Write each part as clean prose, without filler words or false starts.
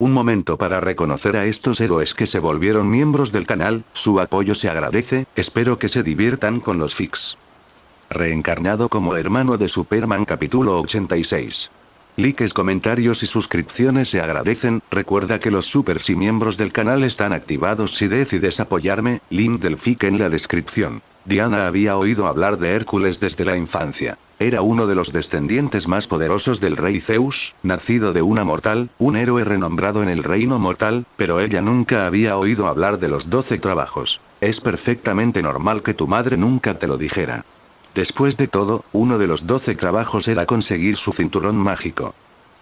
Un momento para reconocer a estos héroes que se volvieron miembros del canal, su apoyo se agradece, espero que se diviertan con los fics. Reencarnado como hermano de Superman capítulo 86. Likes, comentarios y suscripciones se agradecen, recuerda que los supers y miembros del canal están activados si decides apoyarme, link del fic en la descripción. Diana había oído hablar de Hércules desde la infancia. Era uno de los descendientes más poderosos del rey Zeus, nacido de una mortal, un héroe renombrado en el reino mortal, pero ella nunca había oído hablar de los 12 trabajos. Es perfectamente normal que tu madre nunca te lo dijera. Después de todo, uno de los 12 trabajos era conseguir su cinturón mágico.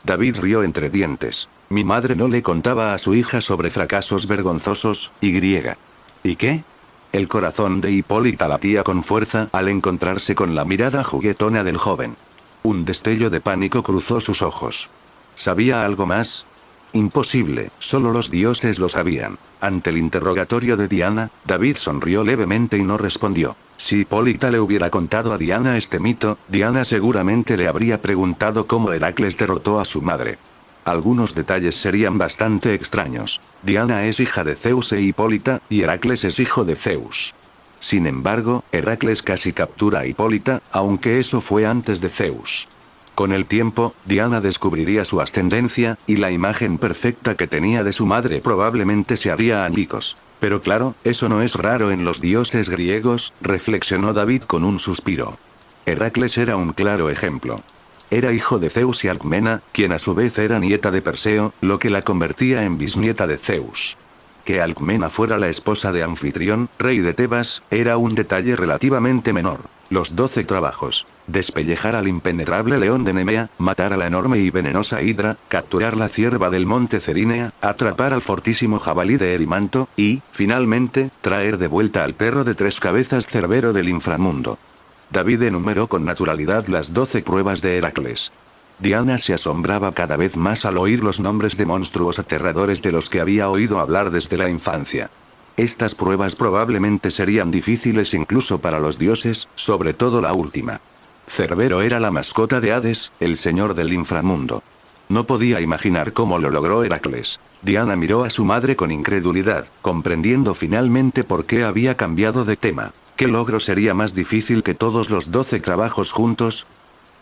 David rió entre dientes. Mi madre no le contaba a su hija sobre fracasos vergonzosos, y. ¿Y qué? El corazón de Hipólita latía con fuerza al encontrarse con la mirada juguetona del joven. Un destello de pánico cruzó sus ojos. ¿Sabía algo más? Imposible, solo los dioses lo sabían. Ante el interrogatorio de Diana, David sonrió levemente y no respondió. Si Hipólita le hubiera contado a Diana este mito, Diana seguramente le habría preguntado cómo Heracles derrotó a su madre. Algunos detalles serían bastante extraños. Diana es hija de Zeus e Hipólita, y Heracles es hijo de Zeus. Sin embargo, Heracles casi captura a Hipólita, aunque eso fue antes de Zeus. Con el tiempo, Diana descubriría su ascendencia, y la imagen perfecta que tenía de su madre probablemente se haría añicos. Pero claro, eso no es raro en los dioses griegos, reflexionó David con un suspiro. Heracles era un claro ejemplo. Era hijo de Zeus y Alcmena, quien a su vez era nieta de Perseo, lo que la convertía en bisnieta de Zeus. Que Alcmena fuera la esposa de Anfitrión, rey de Tebas, era un detalle relativamente menor. Los 12 trabajos. Despellejar al impenetrable león de Nemea, matar a la enorme y venenosa hidra, capturar la cierva del monte Cerinea, atrapar al fortísimo jabalí de Erimanto, y, finalmente, traer de vuelta al perro de 3 cabezas Cerbero del inframundo. David enumeró con naturalidad las 12 pruebas de Heracles. Diana se asombraba cada vez más al oír los nombres de monstruos aterradores de los que había oído hablar desde la infancia. Estas pruebas probablemente serían difíciles incluso para los dioses, sobre todo la última. Cerbero era la mascota de Hades, el señor del inframundo. No podía imaginar cómo lo logró Heracles. Diana miró a su madre con incredulidad, comprendiendo finalmente por qué había cambiado de tema. ¿Qué logro sería más difícil que todos los 12 trabajos juntos?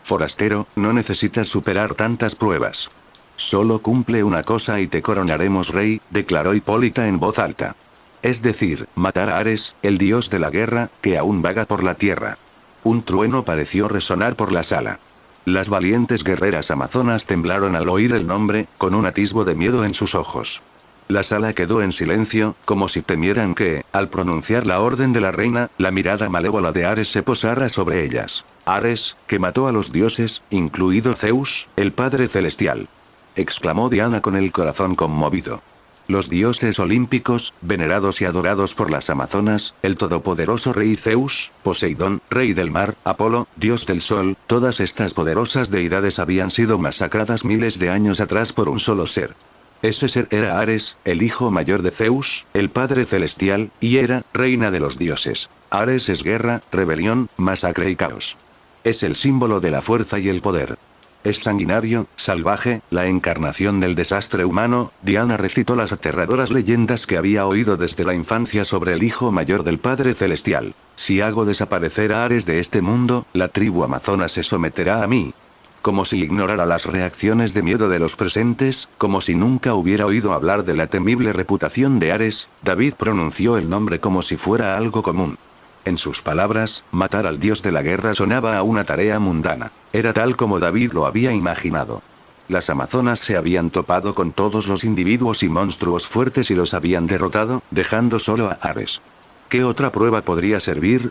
Forastero, no necesitas superar tantas pruebas. Solo cumple una cosa y te coronaremos rey, declaró Hipólita en voz alta. Es decir, matar a Ares, el dios de la guerra, que aún vaga por la tierra. Un trueno pareció resonar por la sala. Las valientes guerreras amazonas temblaron al oír el nombre, con un atisbo de miedo en sus ojos. La sala quedó en silencio, como si temieran que, al pronunciar la orden de la reina, la mirada malévola de Ares se posara sobre ellas. Ares, que mató a los dioses, incluido Zeus, el Padre Celestial. Exclamó Diana con el corazón conmovido. Los dioses olímpicos, venerados y adorados por las amazonas, el todopoderoso rey Zeus, Poseidón, rey del mar, Apolo, dios del sol, todas estas poderosas deidades habían sido masacradas miles de años atrás por un solo ser. Ese ser era Ares, el hijo mayor de Zeus, el Padre Celestial, y Hera, reina de los dioses. Ares es guerra, rebelión, masacre y caos. Es el símbolo de la fuerza y el poder. Es sanguinario, salvaje, la encarnación del desastre humano. Diana recitó las aterradoras leyendas que había oído desde la infancia sobre el hijo mayor del Padre Celestial. Si hago desaparecer a Ares de este mundo, la tribu amazona se someterá a mí. Como si ignorara las reacciones de miedo de los presentes, como si nunca hubiera oído hablar de la temible reputación de Ares, David pronunció el nombre como si fuera algo común. En sus palabras, matar al dios de la guerra sonaba a una tarea mundana. Era tal como David lo había imaginado. Las amazonas se habían topado con todos los individuos y monstruos fuertes y los habían derrotado, dejando solo a Ares. ¿Qué otra prueba podría servir?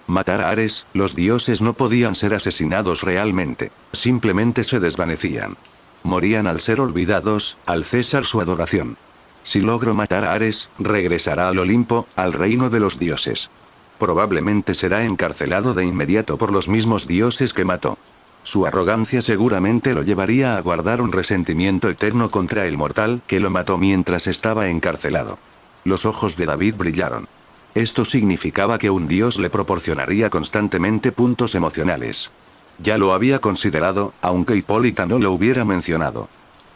Matar a Ares, los dioses no podían ser asesinados realmente. Simplemente se desvanecían. Morían al ser olvidados, al cesar su adoración. Si logro matar a Ares, regresará al Olimpo, al reino de los dioses. Probablemente será encarcelado de inmediato por los mismos dioses que mató. Su arrogancia seguramente lo llevaría a guardar un resentimiento eterno contra el mortal que lo mató mientras estaba encarcelado. Los ojos de David brillaron. Esto significaba que un dios le proporcionaría constantemente puntos emocionales. Ya lo había considerado, aunque Hipólita no lo hubiera mencionado.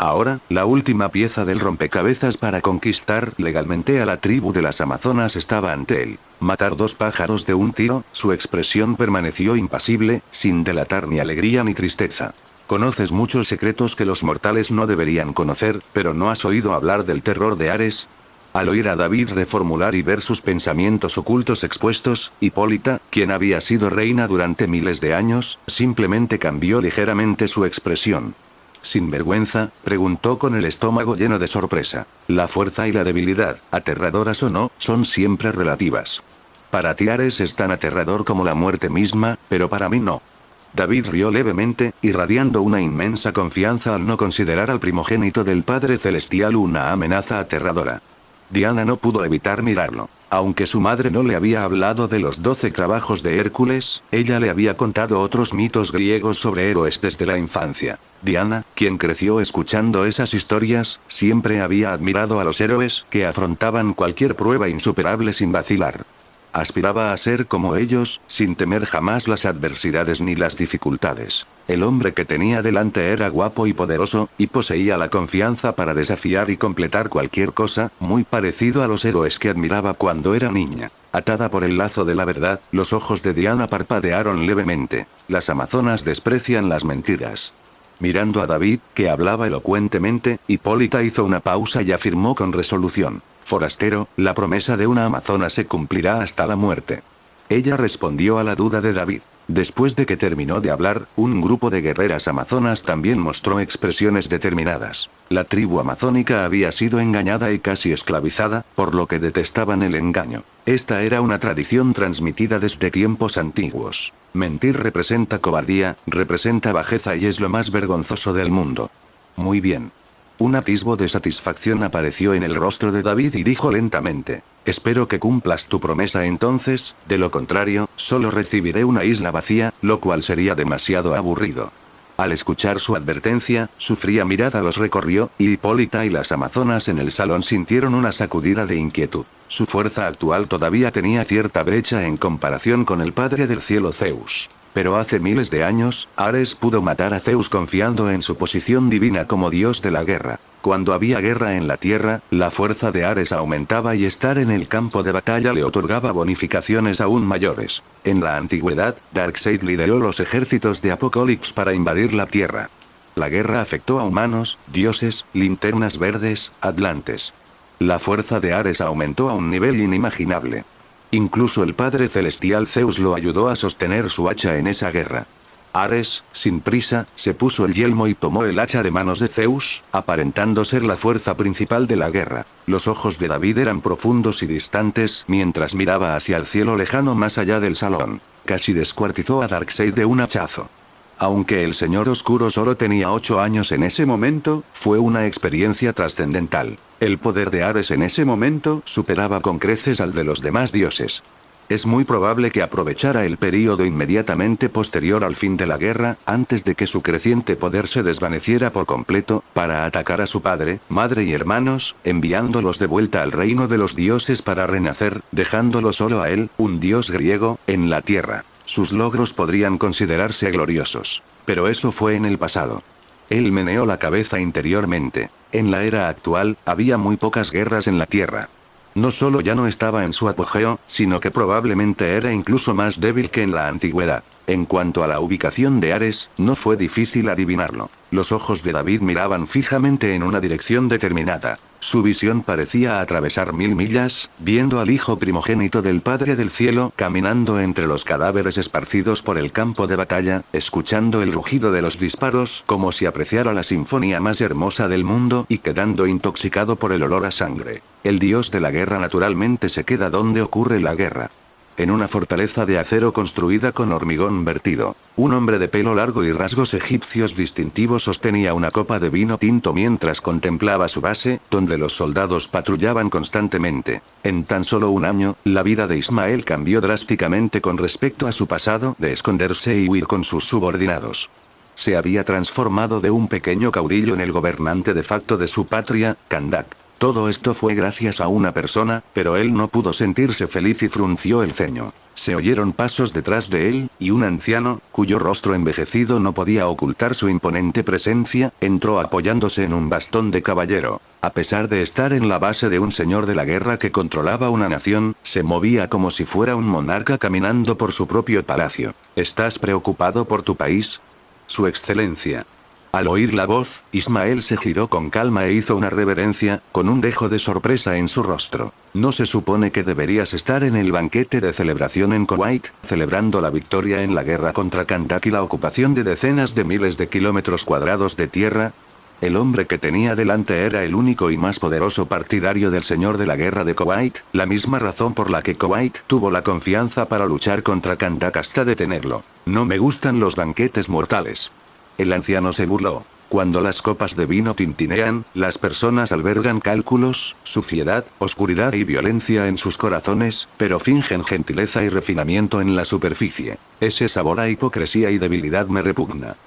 Ahora, la última pieza del rompecabezas para conquistar legalmente a la tribu de las Amazonas estaba ante él. Matar 2 pájaros de un tiro, su expresión permaneció impasible, sin delatar ni alegría ni tristeza. Conoces muchos secretos que los mortales no deberían conocer, pero ¿no has oído hablar del terror de Ares? Al oír a David reformular y ver sus pensamientos ocultos expuestos, Hipólita, quien había sido reina durante miles de años, simplemente cambió ligeramente su expresión. Sin vergüenza, preguntó con el estómago lleno de sorpresa. La fuerza y la debilidad, aterradoras o no, son siempre relativas. Para ti Ares es tan aterrador como la muerte misma, pero para mí no. David rió levemente, irradiando una inmensa confianza al no considerar al primogénito del Padre Celestial una amenaza aterradora. Diana no pudo evitar mirarlo. Aunque su madre no le había hablado de los 12 trabajos de Hércules, ella le había contado otros mitos griegos sobre héroes desde la infancia. Diana, quien creció escuchando esas historias, siempre había admirado a los héroes que afrontaban cualquier prueba insuperable sin vacilar. Aspiraba a ser como ellos, sin temer jamás las adversidades ni las dificultades. El hombre que tenía delante era guapo y poderoso, y poseía la confianza para desafiar y completar cualquier cosa, muy parecido a los héroes que admiraba cuando era niña. Atada por el lazo de la verdad, los ojos de Diana parpadearon levemente. Las amazonas desprecian las mentiras. Mirando a David, que hablaba elocuentemente, Hipólita hizo una pausa y afirmó con resolución. Forastero, la promesa de una amazona se cumplirá hasta la muerte. Ella respondió a la duda de David. Después de que terminó de hablar, un grupo de guerreras amazonas también mostró expresiones determinadas. La tribu amazónica había sido engañada y casi esclavizada, por lo que detestaban el engaño. Esta era una tradición transmitida desde tiempos antiguos. Mentir representa cobardía, representa bajeza y es lo más vergonzoso del mundo. Muy bien. Un atisbo de satisfacción apareció en el rostro de David y dijo lentamente, espero que cumplas tu promesa entonces, de lo contrario, solo recibiré una isla vacía, lo cual sería demasiado aburrido. Al escuchar su advertencia, su fría mirada los recorrió, y Hipólita y las amazonas en el salón sintieron una sacudida de inquietud. Su fuerza actual todavía tenía cierta brecha en comparación con el Padre del Cielo Zeus. Pero hace miles de años, Ares pudo matar a Zeus confiando en su posición divina como dios de la guerra. Cuando había guerra en la tierra, la fuerza de Ares aumentaba y estar en el campo de batalla le otorgaba bonificaciones aún mayores. En la antigüedad, Darkseid lideró los ejércitos de Apocalipsis para invadir la tierra. La guerra afectó a humanos, dioses, linternas verdes, atlantes. La fuerza de Ares aumentó a un nivel inimaginable. Incluso el Padre Celestial Zeus lo ayudó a sostener su hacha en esa guerra. Ares, sin prisa, se puso el yelmo y tomó el hacha de manos de Zeus, aparentando ser la fuerza principal de la guerra. Los ojos de David eran profundos y distantes mientras miraba hacia el cielo lejano más allá del salón. Casi descuartizó a Darkseid de un hachazo. Aunque el Señor Oscuro solo tenía 8 años en ese momento, fue una experiencia trascendental. El poder de Ares en ese momento superaba con creces al de los demás dioses. Es muy probable que aprovechara el período inmediatamente posterior al fin de la guerra, antes de que su creciente poder se desvaneciera por completo, para atacar a su padre, madre y hermanos, enviándolos de vuelta al reino de los dioses para renacer, dejándolo solo a él, un dios griego, en la tierra. Sus logros podrían considerarse gloriosos. Pero eso fue en el pasado. Él meneó la cabeza interiormente. En la era actual, había muy pocas guerras en la Tierra. No solo ya no estaba en su apogeo, sino que probablemente era incluso más débil que en la antigüedad. En cuanto a la ubicación de Ares, no fue difícil adivinarlo. Los ojos de David miraban fijamente en una dirección determinada. Su visión parecía atravesar 1000 millas, viendo al hijo primogénito del Padre del Cielo caminando entre los cadáveres esparcidos por el campo de batalla, escuchando el rugido de los disparos como si apreciara la sinfonía más hermosa del mundo y quedando intoxicado por el olor a sangre. El dios de la guerra naturalmente se queda donde ocurre la guerra. En una fortaleza de acero construida con hormigón vertido, un hombre de pelo largo y rasgos egipcios distintivos sostenía una copa de vino tinto mientras contemplaba su base, donde los soldados patrullaban constantemente. En tan solo un año, la vida de Ismael cambió drásticamente con respecto a su pasado de esconderse y huir con sus subordinados. Se había transformado de un pequeño caudillo en el gobernante de facto de su patria, Kandak. Todo esto fue gracias a una persona, pero él no pudo sentirse feliz y frunció el ceño. Se oyeron pasos detrás de él, y un anciano, cuyo rostro envejecido no podía ocultar su imponente presencia, entró apoyándose en un bastón de caballero. A pesar de estar en la base de un señor de la guerra que controlaba una nación, se movía como si fuera un monarca caminando por su propio palacio. ¿Estás preocupado por tu país? Su excelencia. Al oír la voz, Ismael se giró con calma e hizo una reverencia, con un dejo de sorpresa en su rostro. ¿No se supone que deberías estar en el banquete de celebración en Kuwait, celebrando la victoria en la guerra contra Kandak y la ocupación de decenas de miles de kilómetros cuadrados de tierra? El hombre que tenía delante era el único y más poderoso partidario del señor de la guerra de Kuwait, la misma razón por la que Kuwait tuvo la confianza para luchar contra Kandak hasta detenerlo. No me gustan los banquetes mortales. El anciano se burló. Cuando las copas de vino tintinean, las personas albergan cálculos, suciedad, oscuridad y violencia en sus corazones, pero fingen gentileza y refinamiento en la superficie. Ese sabor a hipocresía y debilidad me repugna.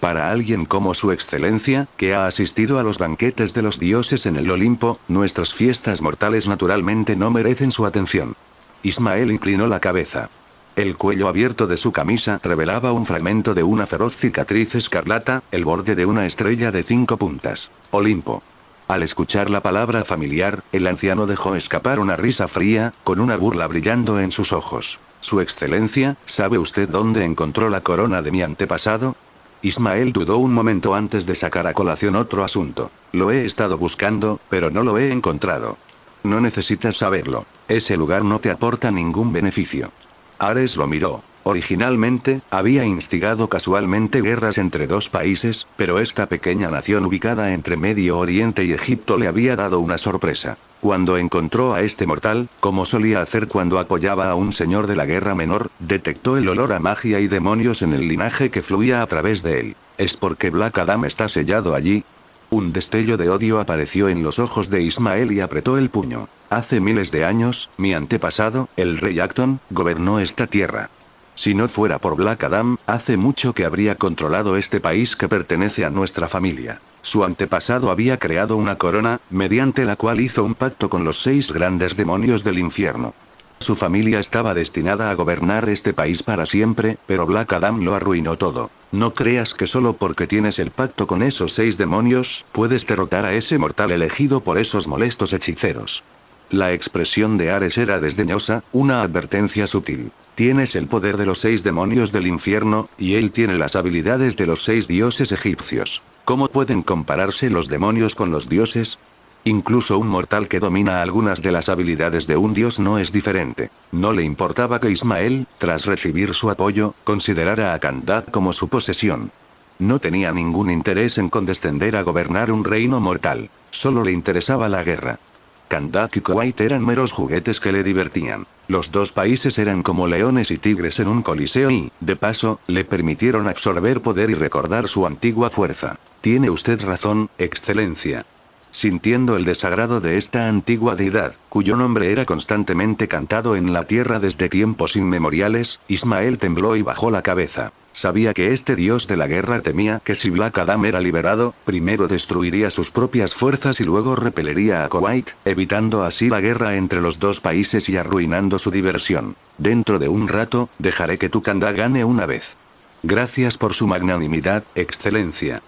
Para alguien como su excelencia, que ha asistido a los banquetes de los dioses en el Olimpo, nuestras fiestas mortales naturalmente no merecen su atención. Ismael inclinó la cabeza. El cuello abierto de su camisa revelaba un fragmento de una feroz cicatriz escarlata, el borde de una estrella de 5 puntas. Olimpo. Al escuchar la palabra familiar, el anciano dejó escapar una risa fría, con una burla brillando en sus ojos. Su excelencia, ¿sabe usted dónde encontró la corona de mi antepasado? Ismael dudó un momento antes de sacar a colación otro asunto. Lo he estado buscando, pero no lo he encontrado. No necesitas saberlo. Ese lugar no te aporta ningún beneficio. Ares lo miró. Originalmente, había instigado casualmente guerras entre dos países, pero esta pequeña nación ubicada entre Medio Oriente y Egipto le había dado una sorpresa. Cuando encontró a este mortal, como solía hacer cuando apoyaba a un señor de la guerra menor, detectó el olor a magia y demonios en el linaje que fluía a través de él. ¿Es porque Black Adam está sellado allí? Un destello de odio apareció en los ojos de Ismael y apretó el puño. Hace miles de años, mi antepasado, el rey Acton, gobernó esta tierra. Si no fuera por Black Adam, hace mucho que habría controlado este país que pertenece a nuestra familia. Su antepasado había creado una corona, mediante la cual hizo un pacto con los 6 grandes demonios del infierno. Su familia estaba destinada a gobernar este país para siempre, pero Black Adam lo arruinó todo. No creas que solo porque tienes el pacto con esos 6 demonios, puedes derrotar a ese mortal elegido por esos molestos hechiceros. La expresión de Ares era desdeñosa, una advertencia sutil. Tienes el poder de los 6 demonios del infierno, y él tiene las habilidades de los 6 dioses egipcios. ¿Cómo pueden compararse los demonios con los dioses? Incluso un mortal que domina algunas de las habilidades de un dios no es diferente. No le importaba que Ismael, tras recibir su apoyo, considerara a Kandak como su posesión. No tenía ningún interés en condescender a gobernar un reino mortal. Solo le interesaba la guerra. Kandak y Kuwait eran meros juguetes que le divertían. Los dos países eran como leones y tigres en un coliseo y, de paso, le permitieron absorber poder y recordar su antigua fuerza. Tiene usted razón, excelencia. Sintiendo el desagrado de esta antigua deidad, cuyo nombre era constantemente cantado en la tierra desde tiempos inmemoriales, Ismael tembló y bajó la cabeza. Sabía que este dios de la guerra temía que si Black Adam era liberado, primero destruiría sus propias fuerzas y luego repelería a Kuwait, evitando así la guerra entre los dos países y arruinando su diversión. Dentro de un rato, dejaré que tu Kandak gane una vez. Gracias por su magnanimidad, excelencia.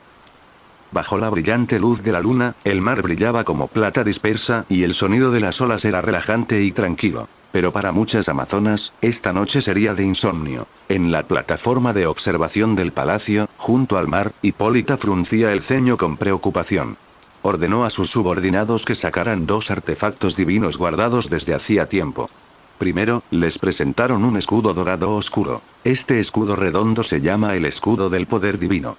Bajo la brillante luz de la luna, el mar brillaba como plata dispersa y el sonido de las olas era relajante y tranquilo. Pero para muchas amazonas, esta noche sería de insomnio. En la plataforma de observación del palacio, junto al mar, Hipólita fruncía el ceño con preocupación. Ordenó a sus subordinados que sacaran 2 artefactos divinos guardados desde hacía tiempo. Primero, les presentaron un escudo dorado oscuro. Este escudo redondo se llama el escudo del poder divino.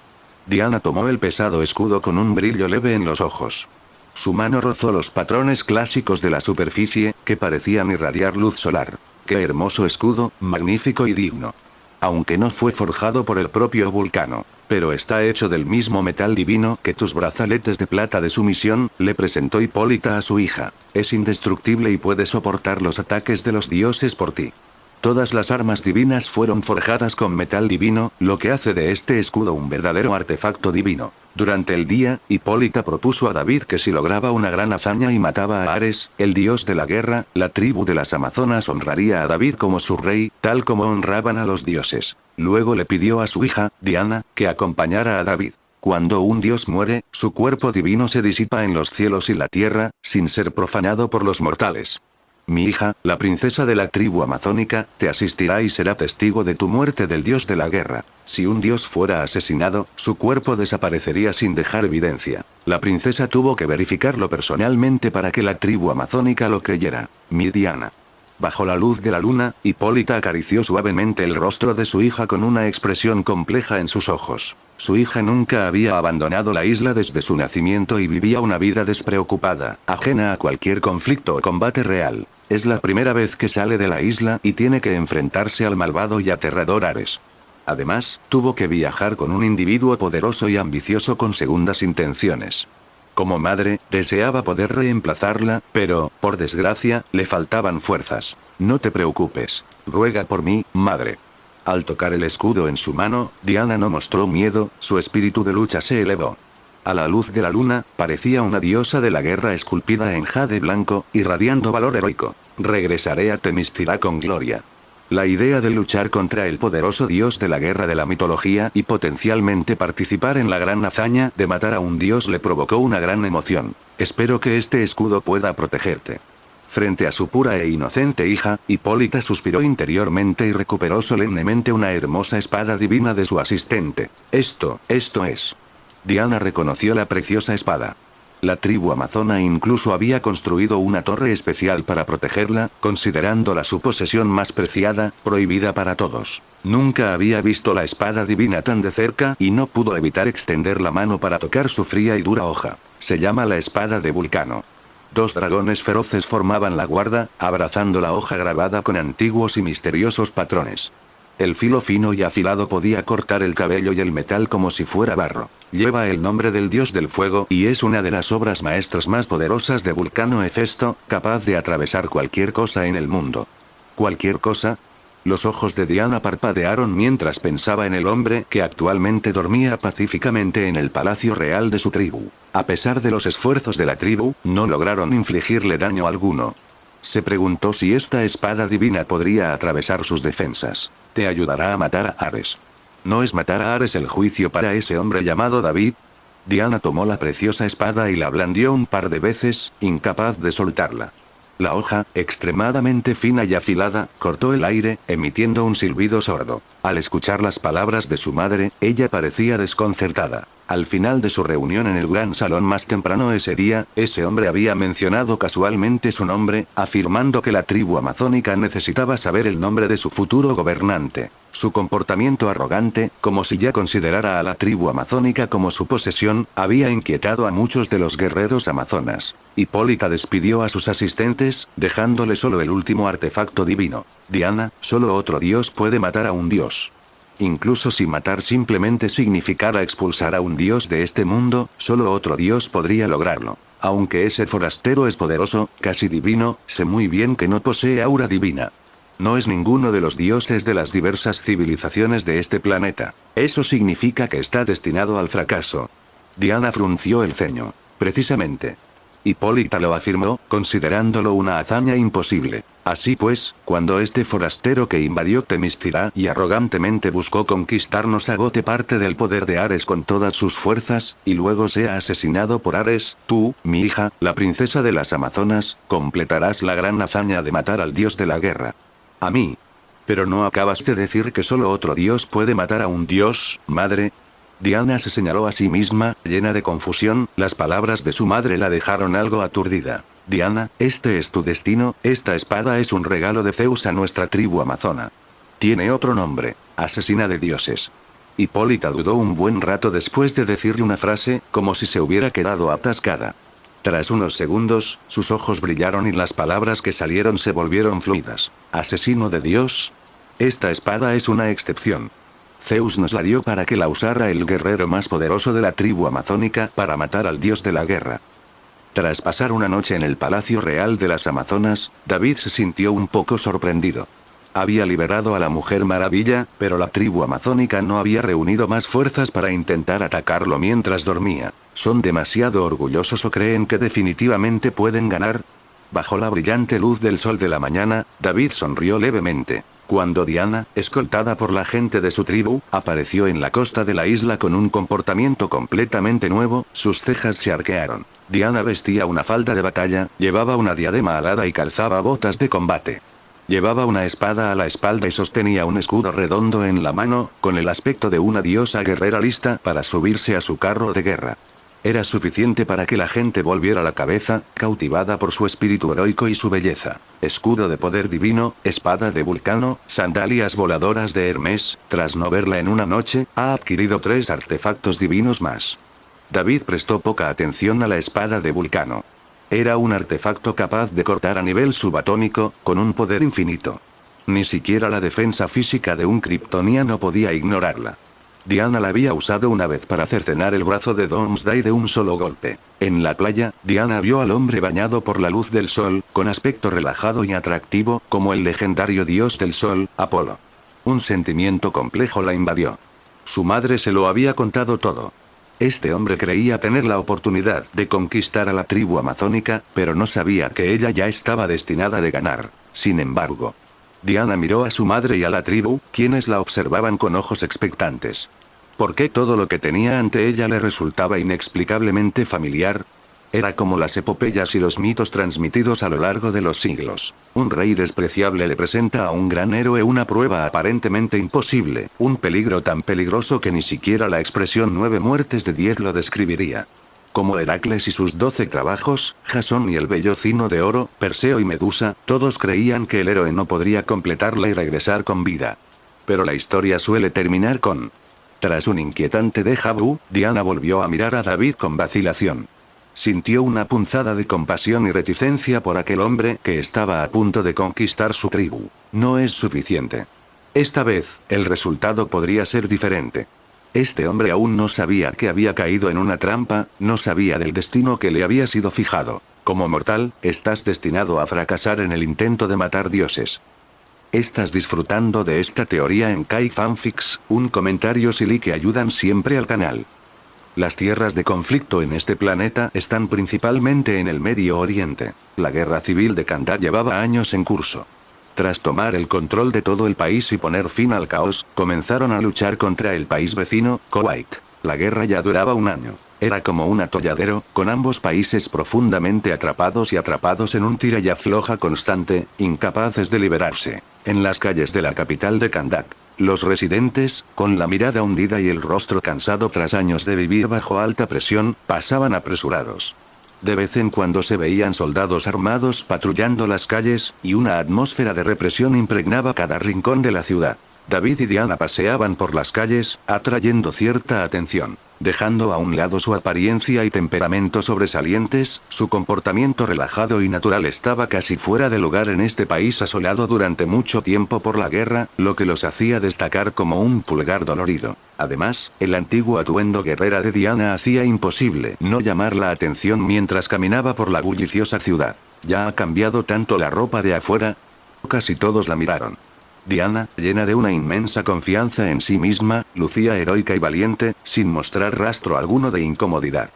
Diana tomó el pesado escudo con un brillo leve en los ojos. Su mano rozó los patrones clásicos de la superficie, que parecían irradiar luz solar. ¡Qué hermoso escudo, magnífico y digno! Aunque no fue forjado por el propio Vulcano, pero está hecho del mismo metal divino que tus brazaletes de plata de sumisión, le presentó Hipólita a su hija. Es indestructible y puede soportar los ataques de los dioses por ti. Todas las armas divinas fueron forjadas con metal divino, lo que hace de este escudo un verdadero artefacto divino. Durante el día, Hipólita propuso a David que si lograba una gran hazaña y mataba a Ares, el dios de la guerra, la tribu de las Amazonas honraría a David como su rey, tal como honraban a los dioses. Luego le pidió a su hija, Diana, que acompañara a David. Cuando un dios muere, su cuerpo divino se disipa en los cielos y la tierra, sin ser profanado por los mortales. Mi hija, la princesa de la tribu amazónica, te asistirá y será testigo de tu muerte del dios de la guerra. Si un dios fuera asesinado, su cuerpo desaparecería sin dejar evidencia. La princesa tuvo que verificarlo personalmente para que la tribu amazónica lo creyera. Mi Diana. Bajo la luz de la luna, Hipólita acarició suavemente el rostro de su hija con una expresión compleja en sus ojos. Su hija nunca había abandonado la isla desde su nacimiento y vivía una vida despreocupada, ajena a cualquier conflicto o combate real. Es la primera vez que sale de la isla y tiene que enfrentarse al malvado y aterrador Ares. Además, tuvo que viajar con un individuo poderoso y ambicioso con segundas intenciones. Como madre, deseaba poder reemplazarla, pero, por desgracia, le faltaban fuerzas. No te preocupes. Ruega por mí, madre. Al tocar el escudo en su mano, Diana no mostró miedo, su espíritu de lucha se elevó. A la luz de la luna, parecía una diosa de la guerra esculpida en jade blanco, irradiando valor heroico. Regresaré a Temiscira con gloria. La idea de luchar contra el poderoso dios de la guerra de la mitología y potencialmente participar en la gran hazaña de matar a un dios le provocó una gran emoción. Espero que este escudo pueda protegerte. Frente a su pura e inocente hija, Hipólita suspiró interiormente y recuperó solemnemente una hermosa espada divina de su asistente. Esto es. Diana reconoció la preciosa espada. La tribu amazona incluso había construido una torre especial para protegerla, considerándola su posesión más preciada, prohibida para todos. Nunca había visto la espada divina tan de cerca y no pudo evitar extender la mano para tocar su fría y dura hoja. Se llama la espada de Vulcano. 2 dragones feroces formaban la guarda, abrazando la hoja grabada con antiguos y misteriosos patrones. El filo fino y afilado podía cortar el cabello y el metal como si fuera barro. Lleva el nombre del dios del fuego y es una de las obras maestras más poderosas de Vulcano Hefesto, capaz de atravesar cualquier cosa en el mundo. ¿Cualquier cosa? Los ojos de Diana parpadearon mientras pensaba en el hombre que actualmente dormía pacíficamente en el palacio real de su tribu. A pesar de los esfuerzos de la tribu, no lograron infligirle daño alguno. Se preguntó si esta espada divina podría atravesar sus defensas. Te ayudará a matar a Ares. ¿No es matar a Ares el juicio para ese hombre llamado David? Diana tomó la preciosa espada y la blandió un par de veces, incapaz de soltarla. La hoja, extremadamente fina y afilada, cortó el aire, emitiendo un silbido sordo. Al escuchar las palabras de su madre, ella parecía desconcertada. Al final de su reunión en el gran salón más temprano ese día, ese hombre había mencionado casualmente su nombre, afirmando que la tribu amazónica necesitaba saber el nombre de su futuro gobernante. Su comportamiento arrogante, como si ya considerara a la tribu amazónica como su posesión, había inquietado a muchos de los guerreros amazonas. Hipólita despidió a sus asistentes, dejándole solo el último artefacto divino. Diana, solo otro dios puede matar a un dios. Incluso si matar simplemente significara expulsar a un dios de este mundo, solo otro dios podría lograrlo. Aunque ese forastero es poderoso, casi divino, sé muy bien que no posee aura divina. No es ninguno de los dioses de las diversas civilizaciones de este planeta. Eso significa que está destinado al fracaso. Diana frunció el ceño. Precisamente. Hipólita lo afirmó, considerándolo una hazaña imposible. Así pues, cuando este forastero que invadió Temiscira y arrogantemente buscó conquistarnos agote parte del poder de Ares con todas sus fuerzas, y luego sea asesinado por Ares, tú, mi hija, la princesa de las Amazonas, completarás la gran hazaña de matar al dios de la guerra. A mí. Pero no acabas de decir que solo otro dios puede matar a un dios, madre. Diana se señaló a sí misma, llena de confusión, las palabras de su madre la dejaron algo aturdida. Diana, este es tu destino, esta espada es un regalo de Zeus a nuestra tribu amazona. Tiene otro nombre, asesina de dioses. Hipólita dudó un buen rato después de decirle una frase, como si se hubiera quedado atascada. Tras unos segundos, sus ojos brillaron y las palabras que salieron se volvieron fluidas. ¿Asesino de Dios? Esta espada es una excepción. Zeus nos la dio para que la usara el guerrero más poderoso de la tribu amazónica para matar al dios de la guerra. Tras pasar una noche en el palacio real de las Amazonas, David se sintió un poco sorprendido. había liberado a la Mujer Maravilla, pero la tribu amazónica no había reunido más fuerzas para intentar atacarlo mientras dormía. ¿Son demasiado orgullosos o creen que definitivamente pueden ganar? Bajo la brillante luz del sol de la mañana, David sonrió levemente. Cuando Diana, escoltada por la gente de su tribu, apareció en la costa de la isla con un comportamiento completamente nuevo, sus cejas se arquearon. Diana vestía una falda de batalla, llevaba una diadema alada y calzaba botas de combate. Llevaba una espada a la espalda y sostenía un escudo redondo en la mano, con el aspecto de una diosa guerrera lista para subirse a su carro de guerra. Era suficiente para que la gente volviera la cabeza, cautivada por su espíritu heroico y su belleza. Escudo de poder divino, espada de Vulcano, sandalias voladoras de Hermes. Tras no verla en una noche, ha adquirido 3 artefactos divinos más. David prestó poca atención a la espada de Vulcano. Era un artefacto capaz de cortar a nivel subatómico, con un poder infinito. Ni siquiera la defensa física de un kryptoniano podía ignorarla. Diana la había usado una vez para cercenar el brazo de Doomsday de un solo golpe. En la playa, Diana vio al hombre bañado por la luz del sol, con aspecto relajado y atractivo, como el legendario dios del sol, Apolo. Un sentimiento complejo la invadió. Su madre se lo había contado todo. Este hombre creía tener la oportunidad de conquistar a la tribu amazónica, pero no sabía que ella ya estaba destinada de ganar. Sin embargo, Diana miró a su madre y a la tribu, quienes la observaban con ojos expectantes. ¿Por qué todo lo que tenía ante ella le resultaba inexplicablemente familiar? Era como las epopeyas y los mitos transmitidos a lo largo de los siglos. Un rey despreciable le presenta a un gran héroe una prueba aparentemente imposible, un peligro tan peligroso que ni siquiera la expresión 9 muertes de 10 lo describiría. Como Heracles y sus 12 trabajos, Jasón y el vellocino de oro, Perseo y Medusa, todos creían que el héroe no podría completarla y regresar con vida. Pero la historia suele terminar con... Tras un inquietante déjà vu, Diana volvió a mirar a David con vacilación. Sintió una punzada de compasión y reticencia por aquel hombre que estaba a punto de conquistar su tribu. No es suficiente. Esta vez, el resultado podría ser diferente. Este hombre aún no sabía que había caído en una trampa, no sabía del destino que le había sido fijado. Como mortal, estás destinado a fracasar en el intento de matar dioses. Estás disfrutando de esta teoría en Kai Fanfics, un comentario silly que ayudan siempre al canal. Las tierras de conflicto en este planeta están principalmente en el Medio Oriente. La guerra civil de Kandar llevaba años en curso. Tras tomar el control de todo el país y poner fin al caos, comenzaron a luchar contra el país vecino, Kuwait. La guerra ya duraba un año. Era como un atolladero, con ambos países profundamente atrapados en un tira y afloja constante, incapaces de liberarse. En las calles de la capital de Kandak, los residentes, con la mirada hundida y el rostro cansado tras años de vivir bajo alta presión, pasaban apresurados. De vez en cuando se veían soldados armados patrullando las calles, y una atmósfera de represión impregnaba cada rincón de la ciudad. David y Diana paseaban por las calles, atrayendo cierta atención. Dejando a un lado su apariencia y temperamento sobresalientes, su comportamiento relajado y natural estaba casi fuera de lugar en este país asolado durante mucho tiempo por la guerra, lo que los hacía destacar como un pulgar dolorido. Además, el antiguo atuendo guerrera de Diana hacía imposible no llamar la atención mientras caminaba por la bulliciosa ciudad. ¿Ya ha cambiado tanto la ropa de afuera? Casi todos la miraron. Diana, llena de una inmensa confianza en sí misma, lucía heroica y valiente, sin mostrar rastro alguno de incomodidad.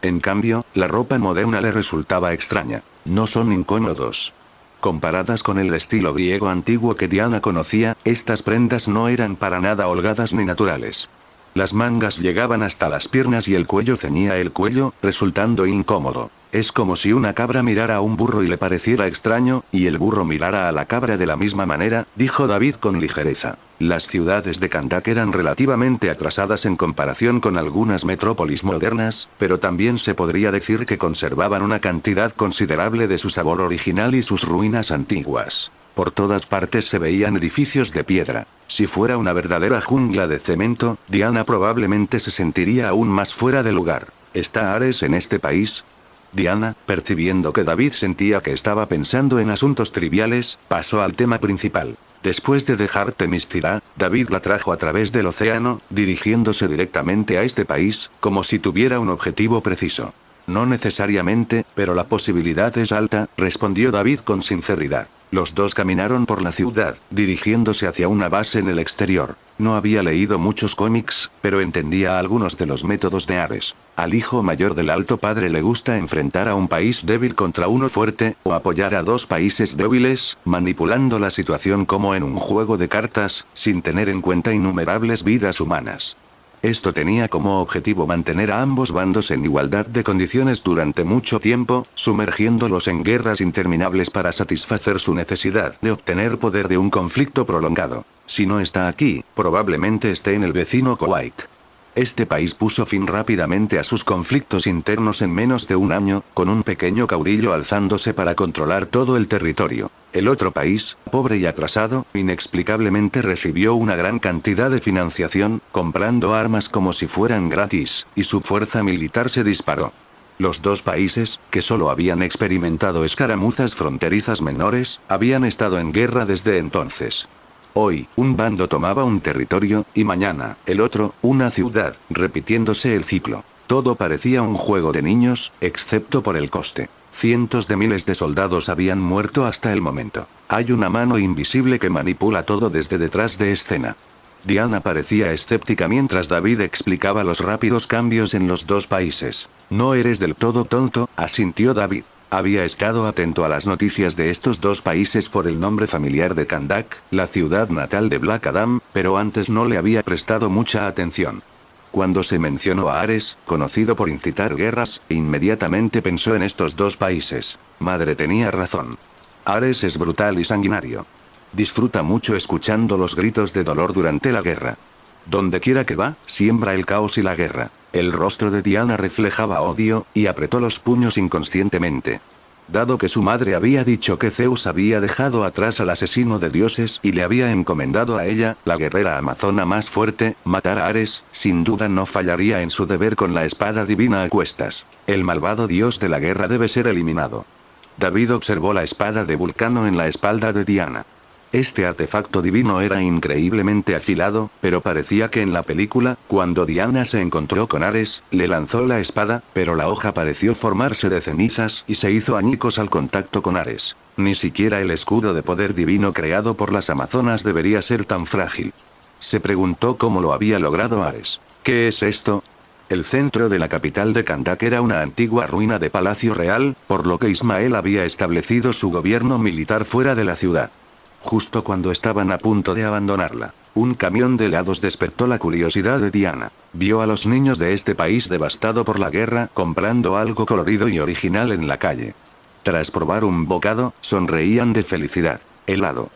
En cambio, la ropa moderna le resultaba extraña. No son incómodos. Comparadas con el estilo griego antiguo que Diana conocía, estas prendas no eran para nada holgadas ni naturales. Las mangas llegaban hasta las piernas y el cuello ceñía el cuello, resultando incómodo. Es como si una cabra mirara a un burro y le pareciera extraño, y el burro mirara a la cabra de la misma manera, dijo David con ligereza. Las ciudades de Kandak eran relativamente atrasadas en comparación con algunas metrópolis modernas, pero también se podría decir que conservaban una cantidad considerable de su sabor original y sus ruinas antiguas. Por todas partes se veían edificios de piedra. Si fuera una verdadera jungla de cemento, Diana probablemente se sentiría aún más fuera de lugar. ¿Está Ares en este país? Diana, percibiendo que David sentía que estaba pensando en asuntos triviales, pasó al tema principal. Después de dejar Temiscira, David la trajo a través del océano, dirigiéndose directamente a este país, como si tuviera un objetivo preciso. No necesariamente, pero la posibilidad es alta, respondió David con sinceridad. Los dos caminaron por la ciudad, dirigiéndose hacia una base en el exterior. No había leído muchos cómics, pero entendía algunos de los métodos de Ares. Al hijo mayor del Alto Padre le gusta enfrentar a un país débil contra uno fuerte, o apoyar a dos países débiles, manipulando la situación como en un juego de cartas, sin tener en cuenta innumerables vidas humanas. Esto tenía como objetivo mantener a ambos bandos en igualdad de condiciones durante mucho tiempo, sumergiéndolos en guerras interminables para satisfacer su necesidad de obtener poder de un conflicto prolongado. Si no está aquí, probablemente esté en el vecino Kuwait. Este país puso fin rápidamente a sus conflictos internos en menos de un año, con un pequeño caudillo alzándose para controlar todo el territorio. El otro país, pobre y atrasado, inexplicablemente recibió una gran cantidad de financiación, comprando armas como si fueran gratis, y su fuerza militar se disparó. Los dos países, que solo habían experimentado escaramuzas fronterizas menores, habían estado en guerra desde entonces. Hoy, un bando tomaba un territorio, y mañana, el otro, una ciudad, repitiéndose el ciclo. Todo parecía un juego de niños, excepto por el coste. Cientos de miles de soldados habían muerto hasta el momento. Hay una mano invisible que manipula todo desde detrás de escena. Diana parecía escéptica mientras David explicaba los rápidos cambios en los dos países. No eres del todo tonto, asintió David. Había estado atento a las noticias de estos dos países por el nombre familiar de Kandak, la ciudad natal de Black Adam, pero antes no le había prestado mucha atención. Cuando se mencionó a Ares, conocido por incitar guerras, inmediatamente pensó en estos dos países. Madre tenía razón. Ares es brutal y sanguinario. Disfruta mucho escuchando los gritos de dolor durante la guerra. Donde quiera que va, siembra el caos y la guerra. El rostro de Diana reflejaba odio, y apretó los puños inconscientemente. Dado que su madre había dicho que Zeus había dejado atrás al asesino de dioses y le había encomendado a ella, la guerrera amazona más fuerte, matar a Ares, sin duda no fallaría en su deber con la espada divina a cuestas. El malvado dios de la guerra debe ser eliminado. David observó la espada de Vulcano en la espalda de Diana. Este artefacto divino era increíblemente afilado, pero parecía que en la película, cuando Diana se encontró con Ares, le lanzó la espada, pero la hoja pareció formarse de cenizas y se hizo añicos al contacto con Ares. Ni siquiera el escudo de poder divino creado por las amazonas debería ser tan frágil. Se preguntó cómo lo había logrado Ares. ¿Qué es esto? El centro de la capital de Kandak era una antigua ruina de palacio real, por lo que Ismael había establecido su gobierno militar fuera de la ciudad. Justo cuando estaban a punto de abandonarla, un camión de helados despertó la curiosidad de Diana. Vio a los niños de este país devastado por la guerra comprando algo colorido y original en la calle. Tras probar un bocado, sonreían de felicidad. Helado.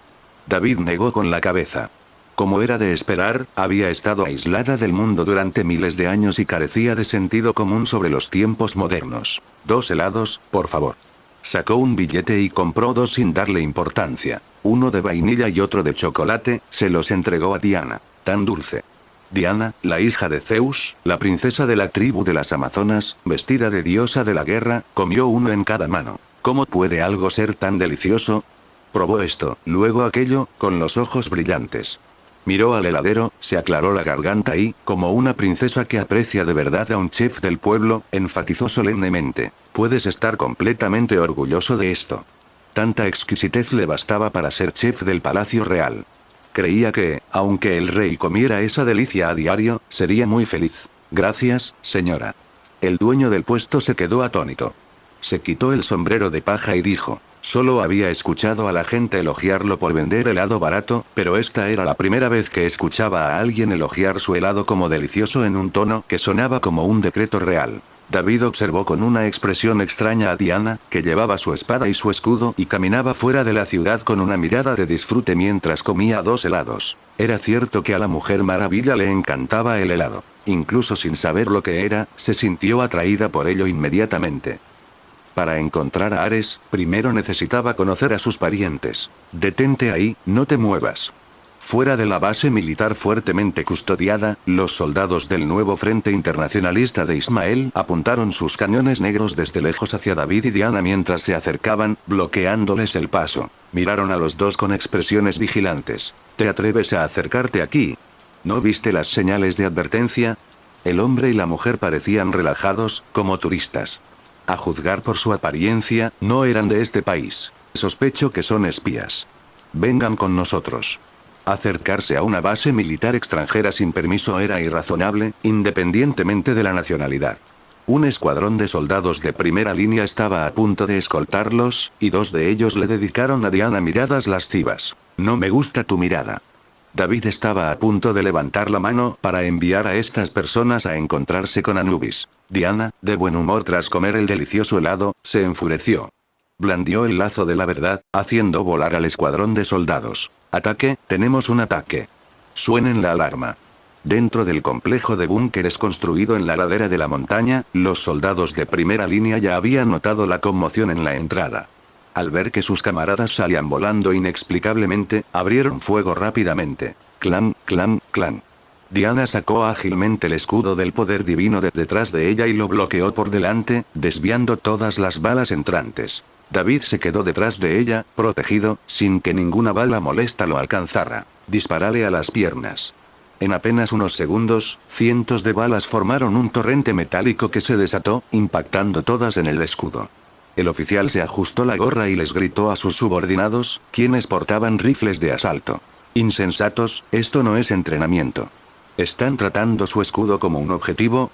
David negó con la cabeza. Como era de esperar, había estado aislada del mundo durante miles de años y carecía de sentido común sobre los tiempos modernos. 2 helados, por favor. Sacó un billete y compró 2 sin darle importancia. Uno de vainilla y otro de chocolate, se los entregó a Diana. Tan dulce. Diana, la hija de Zeus, la princesa de la tribu de las Amazonas, vestida de diosa de la guerra, comió uno en cada mano. ¿Cómo puede algo ser tan delicioso? Probó esto, luego aquello, con los ojos brillantes. Miró al heladero, se aclaró la garganta y, como una princesa que aprecia de verdad a un chef del pueblo, enfatizó solemnemente. Puedes estar completamente orgulloso de esto. Tanta exquisitez le bastaba para ser chef del Palacio Real. Creía que, aunque el rey comiera esa delicia a diario, sería muy feliz. Gracias, señora. El dueño del puesto se quedó atónito. Se quitó el sombrero de paja y dijo. Solo había escuchado a la gente elogiarlo por vender helado barato, pero esta era la primera vez que escuchaba a alguien elogiar su helado como delicioso en un tono que sonaba como un decreto real. David observó con una expresión extraña a Diana, que llevaba su espada y su escudo y caminaba fuera de la ciudad con una mirada de disfrute mientras comía 2 helados. Era cierto que a la Mujer Maravilla le encantaba el helado. Incluso sin saber lo que era, se sintió atraída por ello inmediatamente. Para encontrar a Ares, primero necesitaba conocer a sus parientes. Detente ahí, no te muevas. Fuera de la base militar fuertemente custodiada, los soldados del nuevo Frente Internacionalista de Ismael apuntaron sus cañones negros desde lejos hacia David y Diana mientras se acercaban, bloqueándoles el paso. Miraron a los dos con expresiones vigilantes. ¿Te atreves a acercarte aquí? ¿No viste las señales de advertencia? El hombre y la mujer parecían relajados, como turistas. A juzgar por su apariencia, no eran de este país. Sospecho que son espías. Vengan con nosotros. Acercarse a una base militar extranjera sin permiso era irrazonable, independientemente de la nacionalidad. Un escuadrón de soldados de primera línea estaba a punto de escoltarlos, y 2 de ellos le dedicaron a Diana miradas lascivas. No me gusta tu mirada. David estaba a punto de levantar la mano para enviar a estas personas a encontrarse con Anubis. Diana, de buen humor tras comer el delicioso helado, se enfureció. Blandió el lazo de la verdad, haciendo volar al escuadrón de soldados. ¡Ataque! ¡Tenemos un ataque! Suenen la alarma. Dentro del complejo de búnkeres construido en la ladera de la montaña, los soldados de primera línea ya habían notado la conmoción en la entrada. Al ver que sus camaradas salían volando inexplicablemente, abrieron fuego rápidamente. Clan, clan, clan. Diana sacó ágilmente el escudo del poder divino de detrás de ella y lo bloqueó por delante, desviando todas las balas entrantes. David se quedó detrás de ella, protegido, sin que ninguna bala molesta lo alcanzara. Dispárale a las piernas. En apenas unos segundos, cientos de balas formaron un torrente metálico que se desató, impactando todas en el escudo. El oficial se ajustó la gorra y les gritó a sus subordinados, quienes portaban rifles de asalto. Insensatos, esto no es entrenamiento. ¿Están tratando su escudo como un objetivo?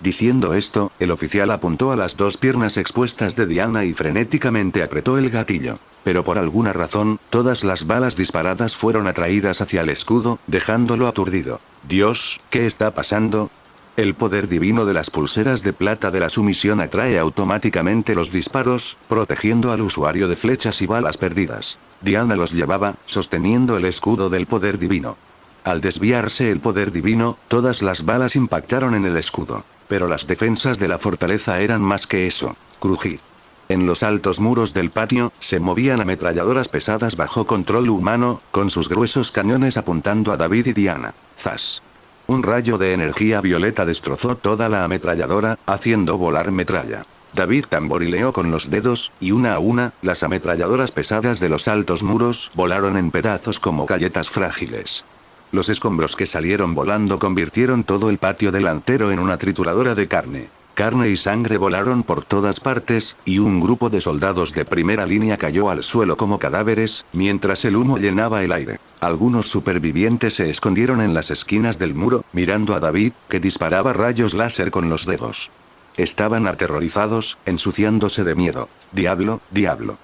Diciendo esto, el oficial apuntó a las 2 piernas expuestas de Diana y frenéticamente apretó el gatillo. Pero por alguna razón, todas las balas disparadas fueron atraídas hacia el escudo, dejándolo aturdido. Dios, ¿qué está pasando? El poder divino de las pulseras de plata de la sumisión atrae automáticamente los disparos, protegiendo al usuario de flechas y balas perdidas. Diana los llevaba, sosteniendo el escudo del poder divino. Al desviarse el poder divino, todas las balas impactaron en el escudo. Pero las defensas de la fortaleza eran más que eso. Crujir. En los altos muros del patio, se movían ametralladoras pesadas bajo control humano, con sus gruesos cañones apuntando a David y Diana. ¡Zas! Un rayo de energía violeta destrozó toda la ametralladora, haciendo volar metralla. David tamborileó con los dedos, y una a una, las ametralladoras pesadas de los altos muros volaron en pedazos como galletas frágiles. Los escombros que salieron volando convirtieron todo el patio delantero en una trituradora de carne. Carne y sangre volaron por todas partes, y un grupo de soldados de primera línea cayó al suelo como cadáveres, mientras el humo llenaba el aire. Algunos supervivientes se escondieron en las esquinas del muro, mirando a David, que disparaba rayos láser con los dedos. Estaban aterrorizados, ensuciándose de miedo. ¡Diablo, diablo!